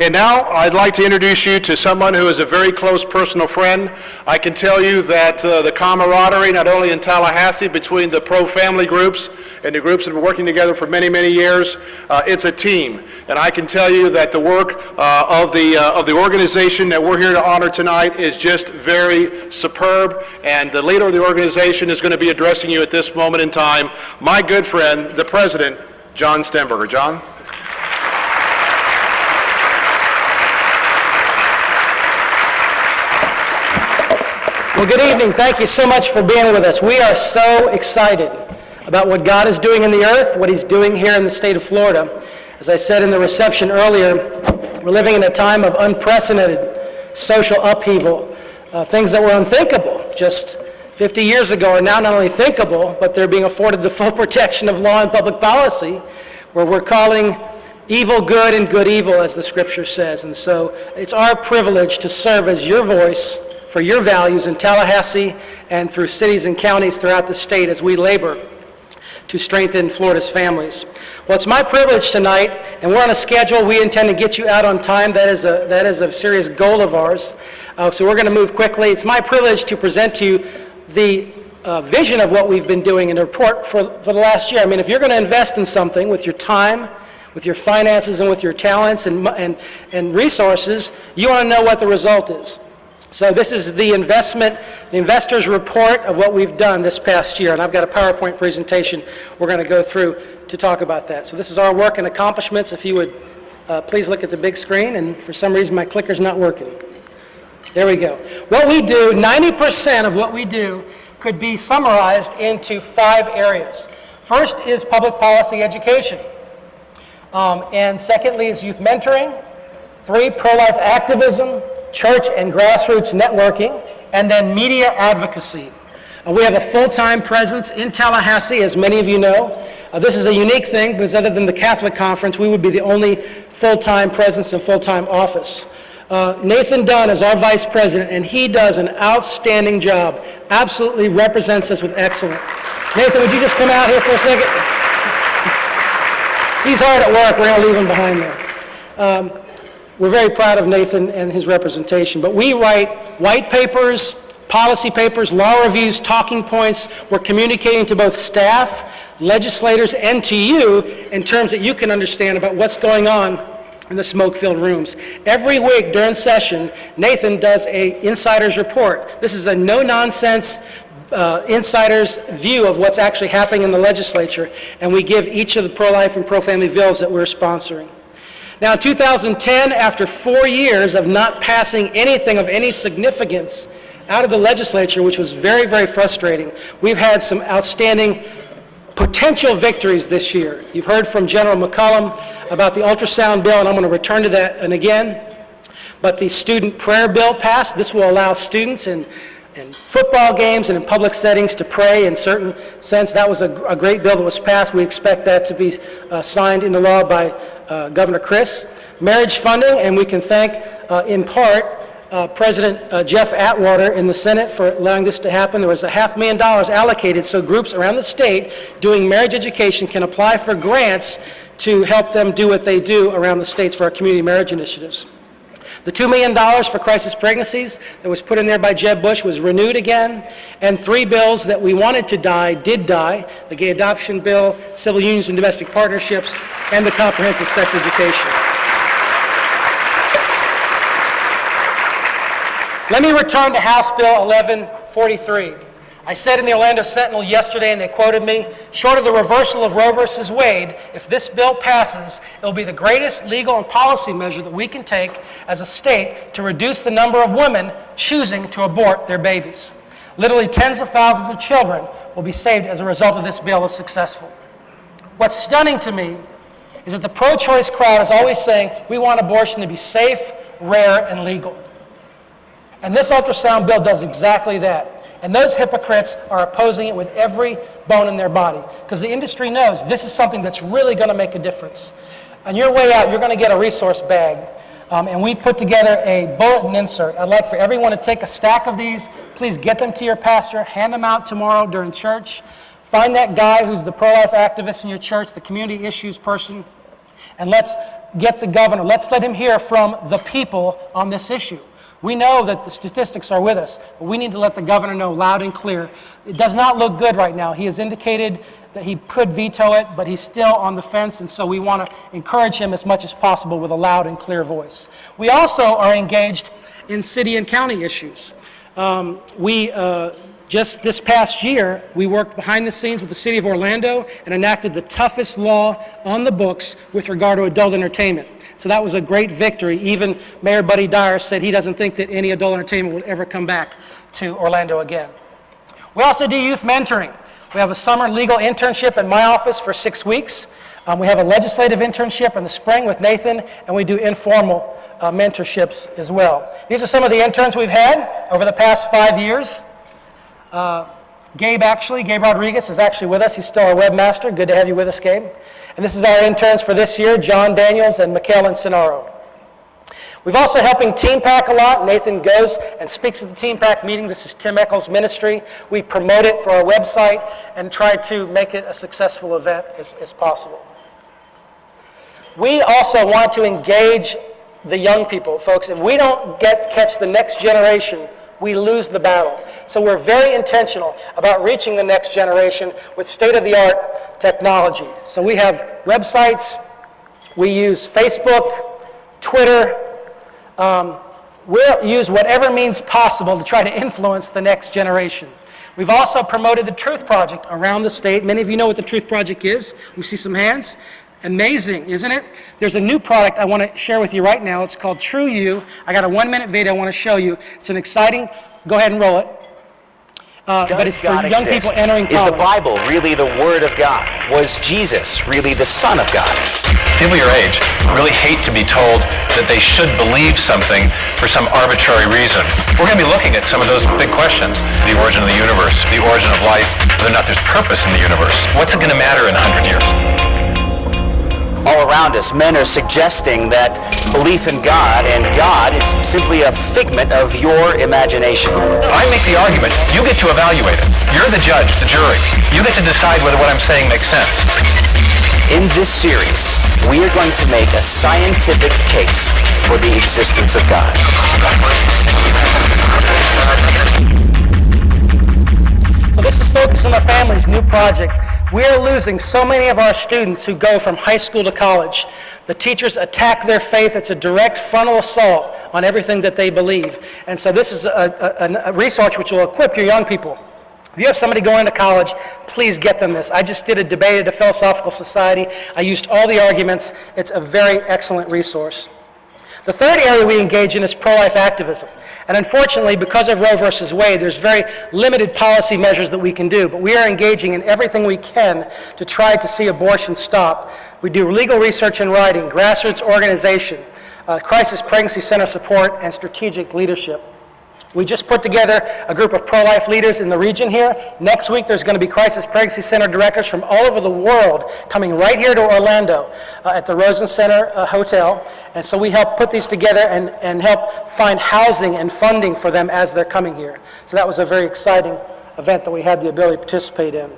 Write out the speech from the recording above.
And now I'd like to introduce you to someone who is a very close personal friend. I can tell you that the camaraderie, not only in Tallahassee, between the pro-family groups and the groups that have been working together for many, many years, it's a team. And I can tell you that the work of the organization that we're here to honor tonight is just very superb. And the leader of the organization is going to be addressing you at this moment in time, my good friend, the president, John Stemberger. John? Well, good evening. Thank you so much for being with us. We are so excited about what God is doing in the earth, what he's doing here in the state of Florida. As I said in the reception earlier, we're living in a time of unprecedented social upheaval. Things that were unthinkable just 50 years ago are now not only thinkable, but they're being afforded the full protection of law and public policy, where we're calling evil good and good evil, as the scripture says. And so it's our privilege to serve as your voice for your values in Tallahassee and through cities and counties throughout the state as we labor to strengthen Florida's families. Well, it's my privilege tonight, and we're on a schedule. We intend to get you out on time. That is a serious goal of ours. So we're going to move quickly. It's my privilege to present to you the vision of what we've been doing in a report for the last year. I mean, if you're going to invest in something with your time, with your finances, and with your talents and resources, you want to know what the result is. So this is the investor's report of what we've done this past year, and I've got a PowerPoint presentation we're going to go through to talk about that. So this is our work and accomplishments. If you would please look at the big screen, and for some reason my clicker's not working. There we go. What we do, 90% of what we do could be summarized into 5 areas. First is public policy education, and secondly is youth mentoring, 3, pro-life activism, church and grassroots networking, and then media advocacy. We have a full-time presence in Tallahassee, as many of you know. This is a unique thing because other than the Catholic Conference, we would be the only full-time presence and full-time office. Nathan Dunn is our vice president, and he does an outstanding job, absolutely represents us with excellence. Nathan, would you just come out here for a second? He's hard at work. We're going to leave him behind there. We're very proud of Nathan and his representation, but we write white papers, policy papers, law reviews, talking points. We're communicating to both staff, legislators, and to you in terms that you can understand about what's going on in the smoke-filled rooms. Every week during session, Nathan does an insider's report. This is a no-nonsense insider's view of what's actually happening in the legislature, and we give each of the pro-life and pro-family bills that we're sponsoring. Now, in 2010, after 4 years of not passing anything of any significance out of the legislature, which was very, very frustrating, we've had some outstanding potential victories this year. You've heard from General McCollum about the ultrasound bill, and I'm going to return to that and again. But the student prayer bill passed. This will allow students in football games and in public settings to pray in certain sense. That was a great bill that was passed. We expect that to be signed into law by Governor Chris. Marriage funding, and we can thank in part President Jeff Atwater in the Senate for allowing this to happen. There was $500,000 allocated so groups around the state doing marriage education can apply for grants to help them do what they do around the states for our community marriage initiatives. The $2 million for crisis pregnancies that was put in there by Jeb Bush was renewed again, and 3 bills that we wanted to die did die: the gay adoption bill, civil unions and domestic partnerships, and the comprehensive sex education. Let me return to House Bill 1143. I said in the Orlando Sentinel yesterday, and they quoted me, short of the reversal of Roe versus Wade, if this bill passes, it will be the greatest legal and policy measure that we can take as a state to reduce the number of women choosing to abort their babies. Literally tens of thousands of children will be saved as a result of this bill if successful. What's stunning to me is that the pro-choice crowd is always saying, we want abortion to be safe, rare, and legal. And this ultrasound bill does exactly that. And those hypocrites are opposing it with every bone in their body, because the industry knows this is something that's really going to make a difference. On your way out, you're going to get a resource bag, and we've put together a bulletin insert. I'd like for everyone to take a stack of these. Please get them to your pastor, hand them out tomorrow during church. Find that guy who's the pro-life activist in your church, the community issues person, and let's get the governor. Let's let him hear from the people on this issue. We know that the statistics are with us, but we need to let the governor know loud and clear. It does not look good right now. He has indicated that he could veto it, but he's still on the fence, and so we want to encourage him as much as possible with a loud and clear voice. We also are engaged in city and county issues. Just this past year, we worked behind the scenes with the city of Orlando and enacted the toughest law on the books with regard to adult entertainment. So that was a great victory. Even Mayor Buddy Dyer said he doesn't think that any adult entertainment would ever come back to Orlando again. We also do youth mentoring. We have a summer legal internship in my office for 6 weeks. We have a legislative internship in the spring with Nathan, and we do informal mentorships as well. These are some of the interns we've had over the past 5 years. Gabe Rodriguez is actually with us. He's still our webmaster. Good to have you with us, Gabe. And this is our interns for this year, John Daniels and Mikhail Encenaro. We've also helping Teen Pack a lot. Nathan goes and speaks at the Teen Pack meeting. This is Tim Eccles' ministry. We promote it for our website and try to make it a successful event as possible. We also want to engage the young people. Folks, if we don't catch the next generation, we lose the battle. So we're very intentional about reaching the next generation with state-of-the-art technology. So we have websites, we use Facebook, Twitter, we'll use whatever means possible to try to influence the next generation. We've also promoted the Truth Project around the state. Many of you know what the Truth Project is. We see some hands. Amazing, isn't it? There's a new product I want to share with you right now. It's called True You. I got a 1-minute video I want to show you. It's an exciting, go ahead and roll it. But it's for young people entering college. Is the Bible really the Word of God? Was Jesus really the Son of God? People your age really hate to be told that they should believe something for some arbitrary reason. We're going to be looking at some of those big questions. The origin of the universe, the origin of life, whether or not there's purpose in the universe. What's it going to matter in 100 years? All around us, men are suggesting that belief in God and God is simply a figment of your imagination. I make the argument. You get to evaluate it. You're the judge, the jury. You get to decide whether what I'm saying makes sense. In this series, we are going to make a scientific case for the existence of God. So this is Focus on the Family's new project. We are losing so many of our students who go from high school to college. The teachers attack their faith. It's a direct frontal assault on everything that they believe. And so this is a resource which will equip your young people. If you have somebody going to college, please get them this. I just did a debate at a philosophical society. I used all the arguments. It's a very excellent resource. The third area we engage in is pro-life activism. And unfortunately, because of Roe versus Wade, there's very limited policy measures that we can do. But we are engaging in everything we can to try to see abortion stop. We do legal research and writing, grassroots organization, crisis pregnancy center support, and strategic leadership. We just put together a group of pro-life leaders in the region here. Next week, there's going to be crisis pregnancy center directors from all over the world coming right here to Orlando at the Rosen Center Hotel. And so we help put these together and help find housing and funding for them as they're coming here. So that was a very exciting event that we had the ability to participate in.